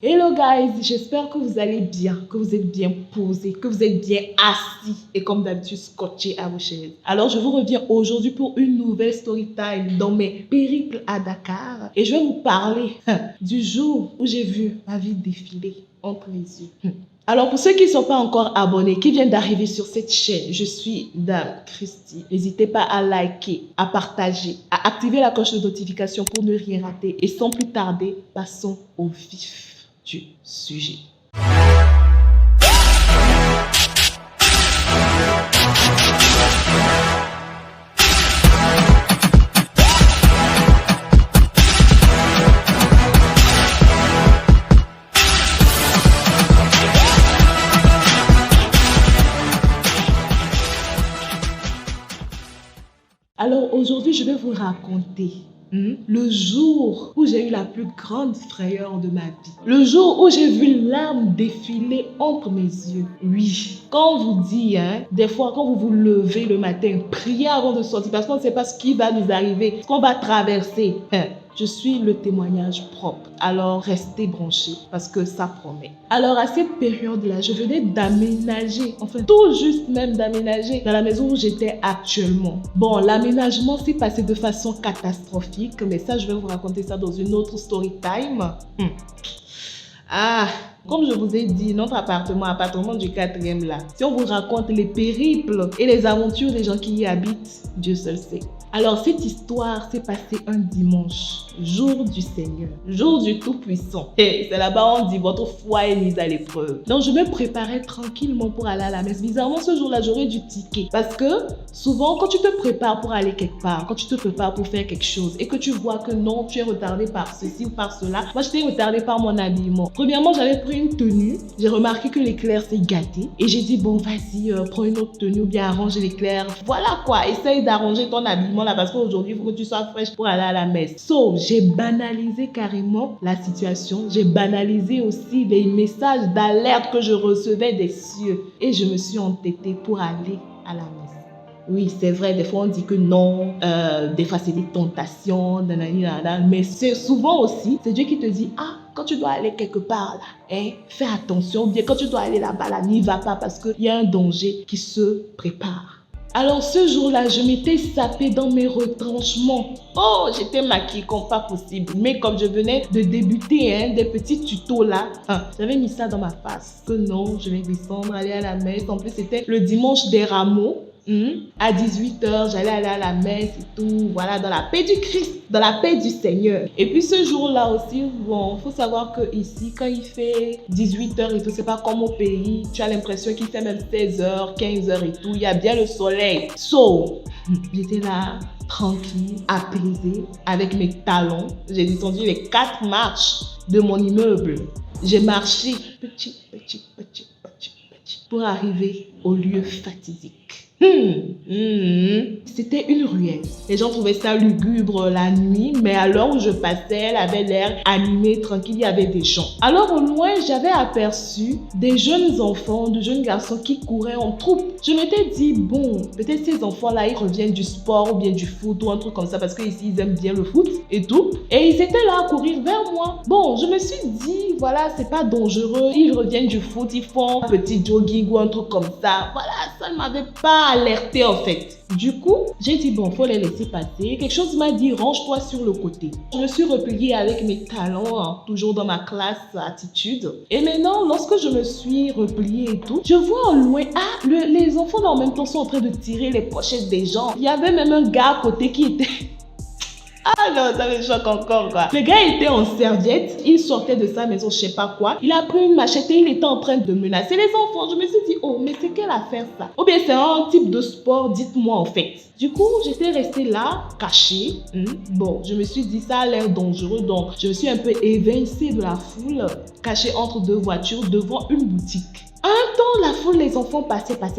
Hello guys, j'espère que vous allez bien, que vous êtes bien posés, que vous êtes bien assis et comme d'habitude scotchés à vos chaises. Alors je vous reviens aujourd'hui pour une nouvelle story time dans mes périples à Dakar et je vais vous parler du jour où j'ai vu ma vie défiler entre les yeux. Alors pour ceux qui ne sont pas encore abonnés, qui viennent d'arriver sur cette chaîne, je suis Dame Christy. N'hésitez pas à liker, à partager, à activer la cloche de notification pour ne rien rater. Et sans plus tarder, passons au vif du sujet. Alors aujourd'hui, je vais vous raconter le jour où j'ai eu la plus grande frayeur de ma vie. Le jour où j'ai vu l'âme défiler entre mes yeux. Oui, quand on vous dit, des fois quand vous vous levez le matin, priez avant de sortir parce qu'on ne sait pas ce qui va nous arriver, ce qu'on va traverser. Je suis le témoignage propre. Alors, restez branchés parce que ça promet. Alors, à cette période-là, je venais d'aménager, enfin tout juste même d'aménager dans la maison où j'étais actuellement. Bon, l'aménagement s'est passé de façon catastrophique, mais ça, je vais vous raconter ça dans une autre story time. Comme je vous ai dit, notre appartement du 4e là, si on vous raconte les périples et les aventures des gens qui y habitent, Dieu seul sait. Alors, cette histoire s'est passée un dimanche, jour du Seigneur, jour du Tout-Puissant. Et c'est là-bas on dit votre foi est mise à l'épreuve. Donc, je me préparais tranquillement pour aller à la messe. Bizarrement, ce jour-là, j'aurais dû tiquer. Parce que souvent, quand tu te prépares pour aller quelque part, quand tu te prépares pour faire quelque chose et que tu vois que non, tu es retardé par ceci ou par cela. Moi, j'étais retardée par mon habillement. Premièrement, j'avais pris une tenue. J'ai remarqué que l'éclair s'est gâté. Et j'ai dit, bon, vas-y, prends une autre tenue ou bien arrange l'éclair. Voilà quoi, essaye d'arranger ton habillement là parce qu'aujourd'hui, il faut que tu sois fraîche pour aller à la messe. So, j'ai banalisé carrément la situation. J'ai banalisé aussi les messages d'alerte que je recevais des cieux. Et je me suis entêtée pour aller à la messe. Oui, c'est vrai, des fois on dit que non, des fois c'est des tentations, mais c'est souvent aussi, c'est Dieu qui te dit, quand tu dois aller quelque part là, fais attention, bien quand tu dois aller là-bas là, n'y va pas parce qu'il y a un danger qui se prépare. Alors ce jour-là, je m'étais sapée dans mes retranchements. Oh, j'étais maquillée comme pas possible. Mais comme je venais de débuter des petits tutos là, j'avais mis ça dans ma face. Que non, je vais descendre, aller à la messe. En plus, c'était le dimanche des rameaux. À 18h, j'allais aller à la messe et tout, voilà, dans la paix du Christ, dans la paix du Seigneur. Et puis ce jour-là aussi, bon, faut savoir que ici, quand il fait 18h et tout, c'est pas comme au pays, tu as l'impression qu'il fait même 16h, 15h et tout, il y a bien le soleil. So, j'étais là, tranquille, apaisée, avec mes talons. J'ai descendu les 4 marches de mon immeuble. J'ai marché petit, pour arriver au lieu fatidique. C'était une ruelle. Les gens trouvaient ça lugubre la nuit, mais à l'heure où je passais, elle avait l'air animée, tranquille, il y avait des gens. Alors au loin, j'avais aperçu des jeunes enfants, de jeunes garçons qui couraient en troupe. Je m'étais dit, bon, peut-être ces enfants-là, ils reviennent du sport ou bien du foot ou un truc comme ça, parce qu'ici, ils aiment bien le foot et tout. Et ils étaient là à courir vers moi. Bon, je me suis dit, voilà, c'est pas dangereux. Ils reviennent du foot, ils font un petit jogging ou un truc comme ça. Voilà, ça ne m'avait pas alerté en fait. Du coup, j'ai dit bon, faut les laisser passer. Quelque chose m'a dit range-toi sur le côté. Je me suis repliée avec mes talons, toujours dans ma classe attitude. Et maintenant, lorsque je me suis repliée et tout, je vois au loin, les enfants en même temps sont en train de tirer les pochettes des gens. Il y avait même un gars à côté qui était... non, ça me choque encore quoi. Le gars était en serviette, il sortait de sa maison, je sais pas quoi. Il a pris une machette et il était en train de menacer les enfants. Je me suis dit, oh, mais c'est quelle affaire ça? Ou bien c'est un type de sport, dites-moi en fait. Du coup, j'étais restée là, cachée. Bon, je me suis dit, ça a l'air dangereux, donc je me suis un peu évincée de la foule, cachée entre deux voitures devant une boutique. Un temps, la foule, les enfants passaient. Après,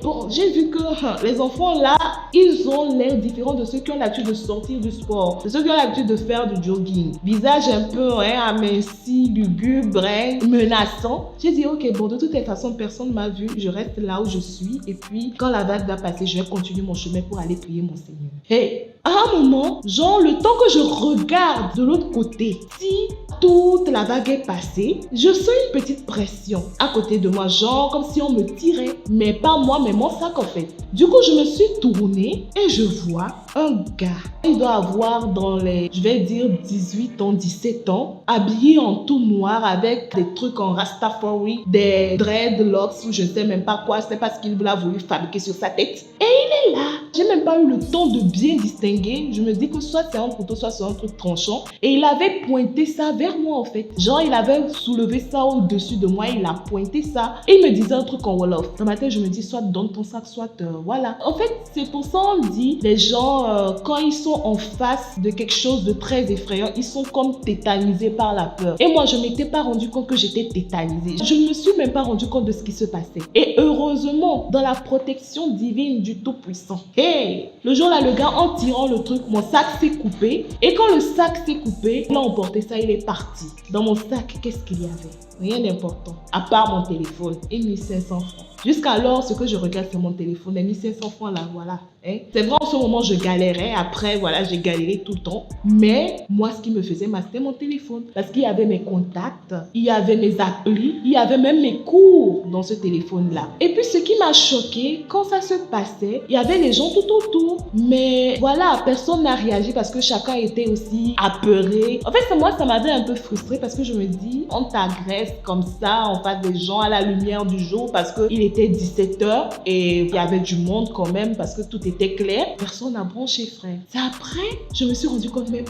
bon, j'ai vu que les enfants là, ils ont l'air différents de ceux qui ont l'habitude de sortir du sport, de ceux qui ont l'habitude de faire du jogging. Visage un peu aminci, lugubre, menaçant. J'ai dit, ok, bon, de toutes les façons, personne ne m'a vu. Je reste là où je suis. Et puis, quand la vague va passer, je vais continuer mon chemin pour aller prier mon Seigneur. Hey! À un moment, genre le temps que je regarde de l'autre côté, si toute la vague est passée, je sens une petite pression à côté de moi, genre comme si on me tirait. Mais pas moi, mais mon sac en fait. Du coup, je me suis tournée et je vois un gars. Il doit avoir dans les, je vais dire 18 ans, 17 ans, habillé en tout noir avec des trucs en Rastafari, des dreadlocks ou je sais même pas quoi, c'est parce qu'il a voulu fabriquer sur sa tête. Et il est là. J'ai même pas eu le temps de bien distinguer. Je me dis que soit c'est un couteau, soit c'est un truc tranchant. Et il avait pointé ça vers moi en fait. Genre il avait soulevé ça au-dessus de moi, il a pointé ça. Et il me disait un truc en Wolof. Dans ma tête, je me dis soit donne ton sac, soit voilà. En fait, c'est pour ça on dit, les gens, quand ils sont en face de quelque chose de très effrayant, ils sont comme tétanisés par la peur. Et moi, je ne m'étais pas rendu compte que j'étais tétanisée. Je ne me suis même pas rendu compte de ce qui se passait. Et heureusement, dans la protection divine du Tout-Puissant. Hey, le jour-là, le gars, en tirant le truc, mon sac s'est coupé. Et quand le sac s'est coupé, il a emporté ça, il est parti. Dans mon sac, qu'est-ce qu'il y avait? Rien d'important, à part mon téléphone et 1500 francs. Jusqu'alors, ce que je regarde sur mon téléphone, les 1500 francs là, voilà. Hein? C'est vrai, en ce moment, je galérais. Après, voilà, j'ai galéré tout le temps. Mais moi, ce qui me faisait mal, c'était mon téléphone. Parce qu'il y avait mes contacts, il y avait mes applis, il y avait même mes cours dans ce téléphone-là. Et puis, ce qui m'a choqué, quand ça se passait, il y avait les gens tout autour. Mais voilà, personne n'a réagi parce que chacun était aussi apeuré. En fait, moi, ça m'avait un peu frustrée parce que je me dis, on t'agresse comme ça en face des gens à la lumière du jour parce qu'il était 17h et il y avait du monde quand même parce que tout était clair. Personne n'a branché, frère. C'est après, je me suis rendu compte, mais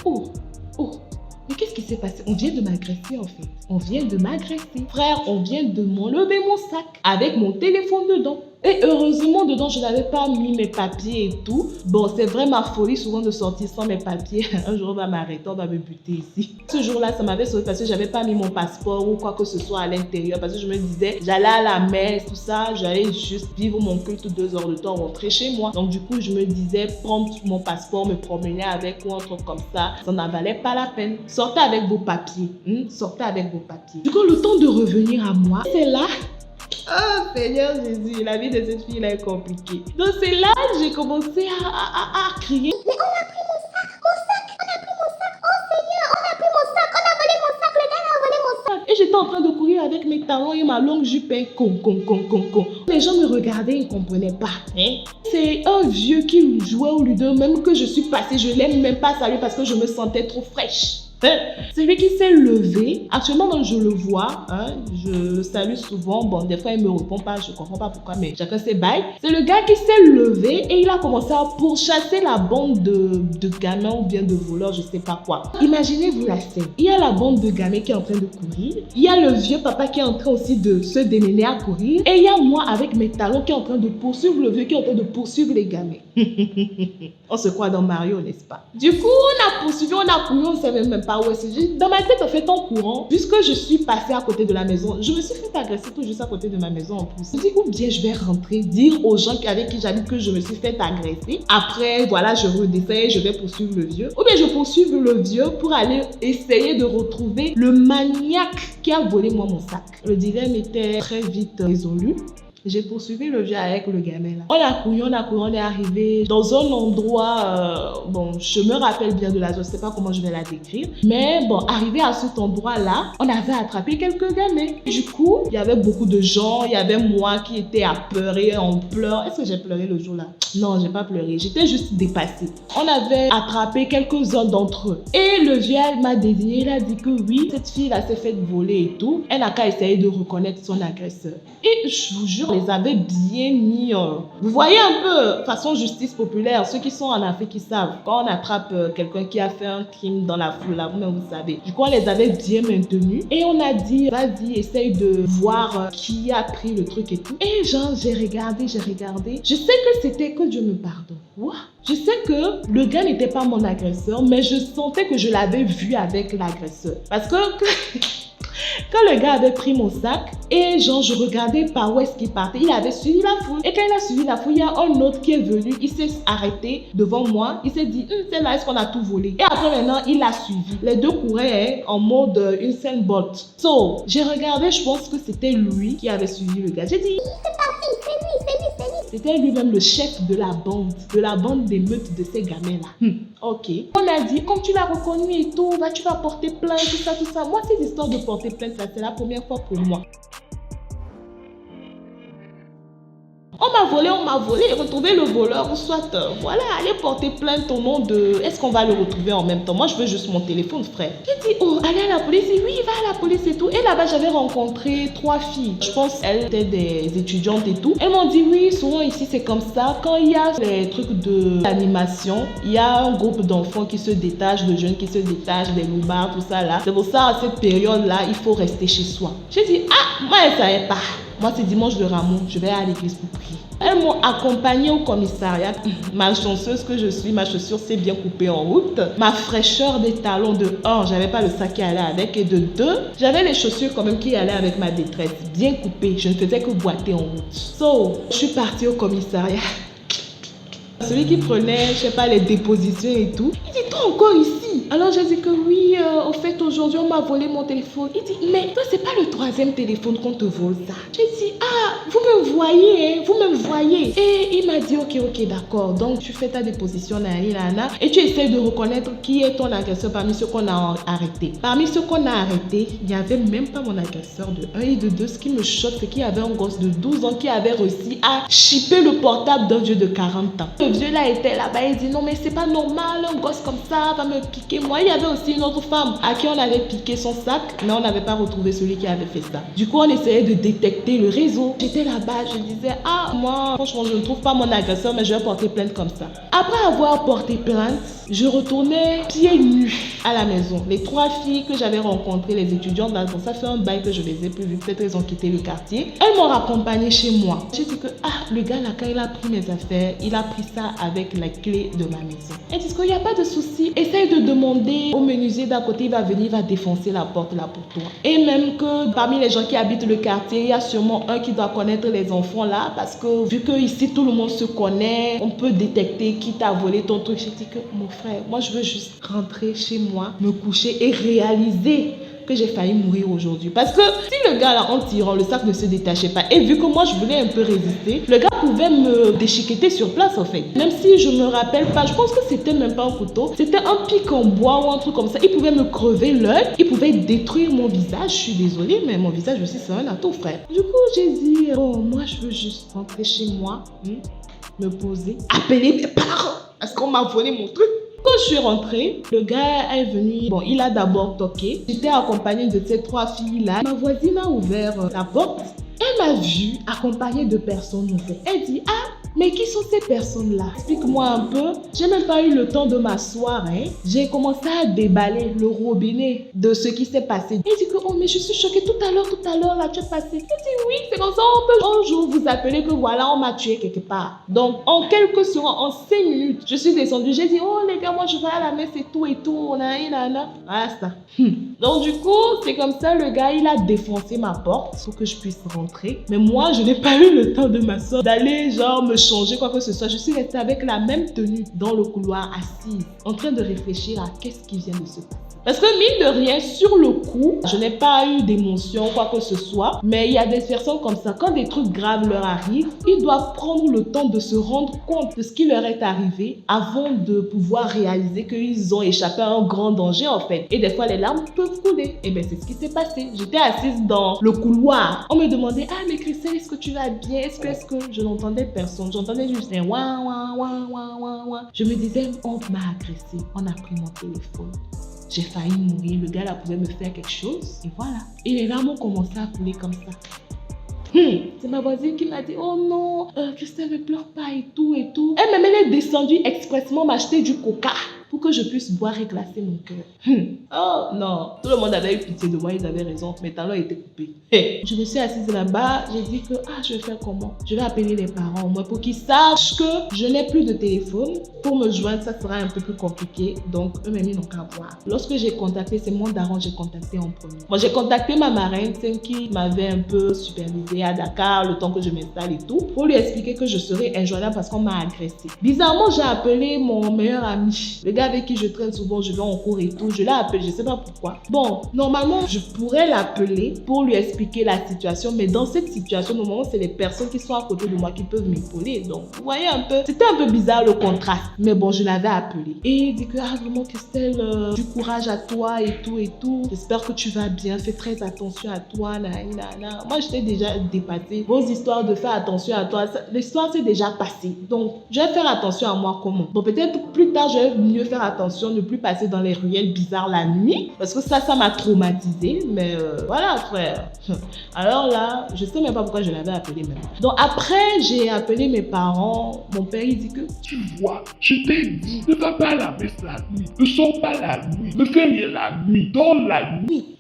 mais qu'est-ce qui s'est passé? On vient de m'agresser en fait. On vient de m'agresser. Frère, on vient de m'enlever mon sac avec mon téléphone dedans. Et heureusement, dedans, je n'avais pas mis mes papiers et tout. Bon, c'est vrai ma folie souvent de sortir sans mes papiers. Un jour, on va m'arrêter, on va me buter ici. Ce jour-là, ça m'avait sauvé parce que je n'avais pas mis mon passeport ou quoi que ce soit à l'intérieur. Parce que je me disais, j'allais à la messe, tout ça. J'allais juste vivre mon culte 2 heures de temps, rentrer chez moi. Donc, du coup, je me disais, prendre mon passeport, me promener avec ou un truc comme ça n'en valait pas la peine. Sortez avec vos papiers. Sortez avec vos papiers. Du coup, le temps de revenir à moi, c'est là. Oh Seigneur Jésus, la vie de cette fille-là est compliquée. Donc c'est là que j'ai commencé à crier. Mais on a pris mon sac, on a pris mon sac. Oh Seigneur, on a pris mon sac, on a volé mon sac, le gars a volé mon sac. Et j'étais en train de courir avec mes talons et ma longue jupe. Les gens me regardaient, ils ne comprenaient pas. C'est un vieux qui jouait au ludo, même que je suis passée, je ne l'aime même pas saluer parce que je me sentais trop fraîche. C'est lui qui s'est levé. Actuellement, donc, je le vois. Je le salue souvent. Bon, des fois, il ne me répond pas. Je ne comprends pas pourquoi, mais chacun ses bails. C'est le gars qui s'est levé et il a commencé à pourchasser la bande de gamins ou bien de voleurs, je ne sais pas quoi. Imaginez-vous la scène. Il y a la bande de gamins qui est en train de courir. Il y a le vieux papa qui est en train aussi de se démener à courir. Et il y a moi avec mes talons qui est en train de poursuivre le vieux qui est en train de poursuivre les gamins. On se croit dans Mario, n'est-ce pas? Du coup, on a poursuivi, on a couru, on ne savait même pas où est-ce. Dans ma tête, en fait, en courant, puisque je suis passée à côté de la maison, je me suis fait agresser tout juste à côté de ma maison en plus. Je me dis, ou bien je vais rentrer, dire aux gens avec qui j'habite que je me suis fait agresser. Après, voilà, je redescends et je vais poursuivre le vieux. Ou bien je poursuis le vieux pour aller essayer de retrouver le maniaque qui a volé moi mon sac. Le dilemme était très vite résolu. J'ai poursuivi le vieux avec le gamin là. On a couru, on est arrivé dans un endroit, bon, je me rappelle bien de la zone, je sais pas comment je vais la décrire. Mais bon, arrivé à cet endroit-là, on avait attrapé quelques gamins. Du coup, il y avait beaucoup de gens, il y avait moi qui était apeurée, en pleurs. Est-ce que j'ai pleuré le jour-là? Non, j'ai pas pleuré, j'étais juste dépassée. On avait attrapé quelques-uns d'entre eux. Et le vieux m'a désigné, il a dit que oui, cette fille-là s'est faite voler et tout. Elle n'a qu'à essayer de reconnaître son agresseur. Et je vous jure, les avait bien mis. Vous voyez un peu, façon justice populaire, ceux qui sont en Afrique, qui savent. Quand on attrape quelqu'un qui a fait un crime dans la foule, là, vous-même vous savez. Du coup, on les avait bien maintenus. Et on a dit, vas-y, essaye de voir qui a pris le truc et tout. Et genre, j'ai regardé. Je sais que c'était que Dieu me pardonne. What? Je sais que le gars n'était pas mon agresseur, mais je sentais que je l'avais vu avec l'agresseur. Parce que... Quand le gars avait pris mon sac et genre je regardais par où est-ce qu'il partait, il avait suivi la foule. Et quand il a suivi la foule, il y a un autre qui est venu, il s'est arrêté devant moi, il s'est dit, c'est là, est-ce qu'on a tout volé? Et après maintenant, il a suivi. Les deux couraient en mode Usain Bolt. So, j'ai regardé, je pense que c'était lui qui avait suivi le gars. J'ai dit, c'est parti, c'est lui. C'était lui-même le chef de la bande d'émeute de ces gamins-là. Ok. On a dit, comme tu l'as reconnu et tout, tu vas porter plainte, tout ça. Moi, ces histoires de porter plainte, là, c'est la première fois pour moi. On m'a volé, retrouver le voleur ou soit, voilà, aller porter plainte au nom de... Est-ce qu'on va le retrouver en même temps? Moi, je veux juste mon téléphone, frère. J'ai dit, oh, allez à la police. Et oui, va à la police et tout. Et là-bas, j'avais rencontré 3 filles. Je pense qu'elles étaient des étudiantes et tout. Elles m'ont dit, oui, souvent ici, c'est comme ça. Quand il y a les trucs d'animation, il y a un groupe d'enfants qui se détachent, de jeunes qui se détachent, des loupards, tout ça là. C'est pour ça, à cette période-là, il faut rester chez soi. J'ai dit, ah, moi, elle ne savait pas. Moi, c'est dimanche de Rameau, je vais à l'église pour prier. Elles m'ont accompagnée au commissariat. Malchanceuse que je suis, ma chaussure s'est bien coupée en route. Ma fraîcheur des talons de 1, j'avais pas le sac qui allait avec. Et de 2, j'avais les chaussures quand même qui allaient avec ma détresse. Bien coupées, je ne faisais que boiter en route. Je suis partie au commissariat. Celui qui prenait, je sais pas, les dépositions et tout, il dit, toi encore ici? Alors j'ai dit que oui, au fait, aujourd'hui, on m'a volé mon téléphone. Il dit, mais toi, c'est pas le 3e téléphone qu'on te vole ça. J'ai dit, ah, vous me voyez, hein, vous me voyez. Et il m'a dit, ok, d'accord. Donc, tu fais ta déposition, nana, et tu essaies de reconnaître qui est ton agresseur parmi ceux qu'on a arrêtés. Parmi ceux qu'on a arrêtés, il n'y avait même pas mon agresseur de 1 et de 2. Ce qui me choque, c'est qu'il y avait un gosse de 12 ans qui avait réussi à chipper le portable d'un vieux de 40 ans. Le vieux là était là-bas, il dit non mais c'est pas normal, un gosse comme ça va me piquer. Moi, il y avait aussi une autre femme à qui on avait piqué son sac, mais on n'avait pas retrouvé celui qui avait fait ça. Du coup, on essayait de détecter le réseau. J'étais là-bas, je disais, ah, moi, franchement, je ne trouve pas mon agresseur, mais je vais porter plainte comme ça. Après avoir porté plainte, je retournais pieds nus à la maison. Les 3 filles que j'avais rencontrées, les étudiantes, là, ça fait un bail que je les ai plus vues, peut-être elles ont quitté le quartier. Elles m'ont raccompagnée chez moi. J'ai dit que, le gars là, quand il a pris mes affaires, il a pris ça avec la clé de ma maison. Elle dit qu'il n'y a pas de souci. Essaye de demander au menuisier d'à côté, il va venir, il va défoncer la porte là pour toi. Et même que parmi les gens qui habitent le quartier, il y a sûrement un qui doit connaître les enfants là, parce que vu que ici tout le monde se connaît, on peut détecter qui t'a volé ton truc. J'ai dit que, mon frère, moi je veux juste rentrer chez moi, me coucher et réaliser que j'ai failli mourir aujourd'hui. Parce que si le gars là, en tirant, le sac ne se détachait pas, et vu que moi je voulais un peu résister, le gars pouvait me déchiqueter sur place en fait. Même si je me rappelle pas, je pense que c'était même pas un couteau, c'était un pic en bois ou un truc comme ça. Il pouvait me crever l'œil, il pouvait détruire mon visage. Je suis désolée, mais mon visage aussi c'est un atout, frère. Du coup j'ai dit, oh moi je veux juste rentrer chez moi, me poser, appeler mes parents, parce qu'on m'a volé mon truc. Quand je suis rentrée, le gars est venu, bon, il a d'abord toqué. J'étais accompagnée de ces 3 filles-là. Ma voisine a ouvert la porte. Elle m'a vue accompagnée de personnes nouvelles. Elle dit, mais qui sont ces personnes-là? Explique-moi un peu. J'ai même pas eu le temps de m'asseoir. J'ai commencé à déballer le robinet de ce qui s'est passé. Elle dit que, oh, mais je suis choquée tout à l'heure, là, tu es passé. Elle dit, oui, c'est comme ça, on peut un jour vous appeler que voilà, on m'a tué quelque part. Donc, en quelques secondes, en 5 minutes, je suis descendue. J'ai dit, oh, les gars, moi, je vais à la messe et tout. Voilà ça. Donc, du coup, c'est comme ça, le gars, il a défoncé ma porte pour que je puisse rentrer. Mais moi, je n'ai pas eu le temps de m'asseoir, d'aller, genre, me changer quoi que ce soit. Je suis restée avec la même tenue dans le couloir, assise, en train de réfléchir à qu'est-ce qui vient de se passer. Parce que mine de rien, sur le coup, je n'ai pas eu d'émotion, quoi que ce soit. Mais il y a des personnes comme ça, quand des trucs graves leur arrivent, ils doivent prendre le temps de se rendre compte de ce qui leur est arrivé avant de pouvoir réaliser qu'ils ont échappé à un grand danger en fait. Et des fois, les larmes peuvent couler. Et bien, c'est ce qui s'est passé. J'étais assise dans le couloir. On me demandait, mais Christelle, est-ce que tu vas bien? Est-ce que je n'entendais personne? J'entendais juste un ouin, ouin, ouin, ouin, ouin, ouin. Je me disais, on m'a agressé. On a pris mon téléphone. J'ai failli mourir, le gars là pouvait me faire quelque chose, et voilà. Et les larmes ont commencé à couler comme ça. C'est ma voisine qui m'a dit, oh non, Christelle ne pleure pas et tout et tout. Elle est descendue expressement m'acheter du coca pour que je puisse boire et glacer mon cœur. Oh non, tout le monde avait eu pitié de moi, ils avaient raison, mes talons étaient coupés. Je me suis assise là-bas, j'ai dit que, je vais faire comment? Je vais appeler les parents au moins pour qu'ils sachent que je n'ai plus de téléphone. Pour me joindre, ça sera un peu plus compliqué, donc eux-mêmes ils n'ont qu'à voir. Lorsque j'ai contacté, c'est mon daron, j'ai contacté en premier. Moi, j'ai contacté ma marraine, celle qui m'avait un peu supervisée à Dakar, le temps que je m'installe et tout, pour lui expliquer que je serais injoignable parce qu'on m'a agressé. Bizarrement, j'ai appelé mon meilleur ami. Le gars avec qui je traîne souvent, je vais en cours et tout, je l'ai appelé, je sais pas pourquoi. Bon, normalement, je pourrais l'appeler pour lui expliquer la situation, mais dans cette situation, normalement, c'est les personnes qui sont à côté de moi qui peuvent m'épauler. Donc, vous voyez un peu, c'était un peu bizarre le contraste. Mais bon, je l'avais appelé. Et il dit que, vraiment, Christelle, du courage à toi et tout et tout. J'espère que tu vas bien, fais très attention à toi, nanana. Moi, j'étais déjà dépassée. Vos histoires de faire attention à toi, l'histoire s'est déjà passée. Donc, je vais faire attention à moi comment? Bon, peut-être plus tard, je vais mieux faire attention, ne plus passer dans les ruelles bizarres la nuit. Parce que ça m'a traumatisée. Mais voilà, frère. Alors là, je sais même pas pourquoi je l'avais appelé même. Donc, après, j'ai appelé mes parents. Mon père, il dit que... Tu vois, je t'ai dit, ne va pas à la messe la nuit, ne sors pas la nuit, ne fais rien la nuit, dors la nuit.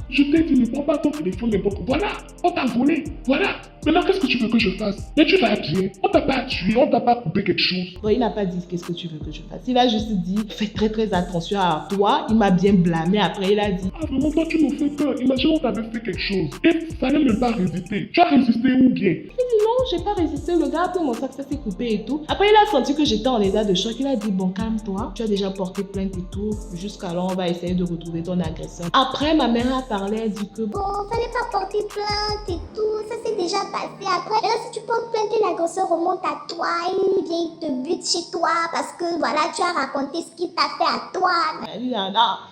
Je t'ai dit, ne prends pas ton téléphone n'importe où. Voilà, on t'a volé, voilà. Maintenant, qu'est-ce que tu veux que je fasse? Mais tu vas bien, on t'a pas tué, on t'a pas coupé quelque chose. Bon, il n'a pas dit qu'est-ce que tu veux que je fasse. Il a juste dit, fais très très attention à toi. Il m'a bien blâmé. Après, il a dit, Ah vraiment, toi tu me fais peur. Imagine on t'avait fait quelque chose. Et fallait même pas résister. Tu as résisté ou bien? il dit non, j'ai pas résisté. Le gars a pris mon sac, ça s'est coupé et tout. Après, il a senti que j'étais en état de choc. Il a dit, bon, calme-toi. Tu as déjà porté plainte et tout. Jusqu'alors, on va essayer de retrouver ton agresseur. Après, ma mère a parlé, elle dit que Bon, fallait pas porter plainte et tout, ça s'est déjà passé. Après, là, si tu portes plainte, l'agresseur remonte à toi, il vient, il te bute chez toi parce que voilà, tu as raconté ce qu'il t'a fait à toi.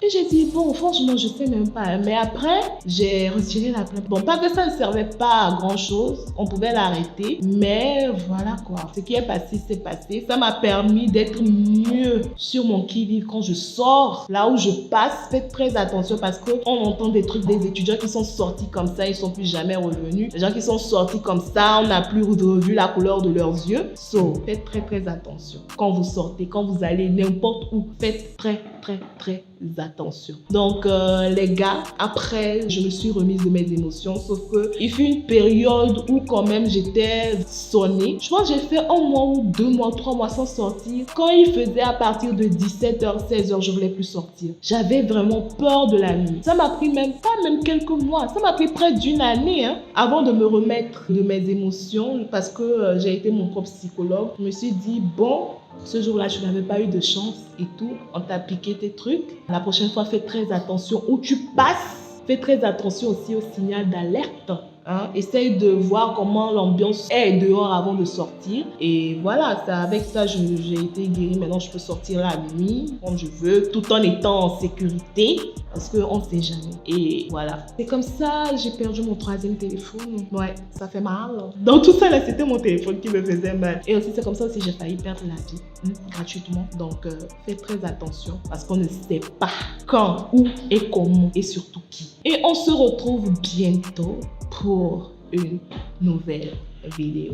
Et j'ai dit, bon, franchement, je sais même pas. Mais après, j'ai retiré la plainte. Bon, pas que ça ne servait pas à grand chose. On pouvait l'arrêter. Mais voilà quoi. Ce qui est passé, c'est passé. Ça m'a permis d'être mieux sur mon qui-vive quand je sors. Là où je passe, faites très attention parce qu'on entend des trucs des étudiants qui sont sortis comme ça, ils sont plus jamais revenus. Les gens qui sont sortis comme ça, on n'a plus revu la couleur de leurs yeux. So, faites très très attention. Quand vous sortez, quand vous allez n'importe où, faites très très très attention. Donc les gars, après je me suis remise de mes émotions, sauf que il fut une période où quand même j'étais sonnée. Je pense que j'ai fait 1 mois ou 2 mois, 3 mois sans sortir. Quand il faisait à partir de 17h, 16h, je voulais plus sortir. J'avais vraiment peur de la nuit. Ça m'a pris même quelques mois. Ça m'a pris près d'1 année avant de me remettre de mes émotions parce que j'ai été mon propre psychologue. Je me suis dit, bon, ce jour-là, je n'avais pas eu de chance et tout. On t'a piqué tes trucs. La prochaine fois, fais très attention où tu passes. Fais très attention aussi au signal d'alerte. Essaye de voir comment l'ambiance est dehors avant de sortir. Et voilà, avec ça, j'ai été guérie. Maintenant, je peux sortir la nuit, quand je veux, tout en étant en sécurité. Parce qu'on ne sait jamais. Et voilà. C'est comme ça, j'ai perdu mon 3e téléphone. Ouais, ça fait mal. Dans tout ça, là, c'était mon téléphone qui me faisait mal. Et aussi, c'est comme ça aussi, j'ai failli perdre la vie gratuitement. Donc, faites très attention. Parce qu'on ne sait pas quand, où et comment et surtout qui. Et on se retrouve bientôt pour une nouvelle vidéo.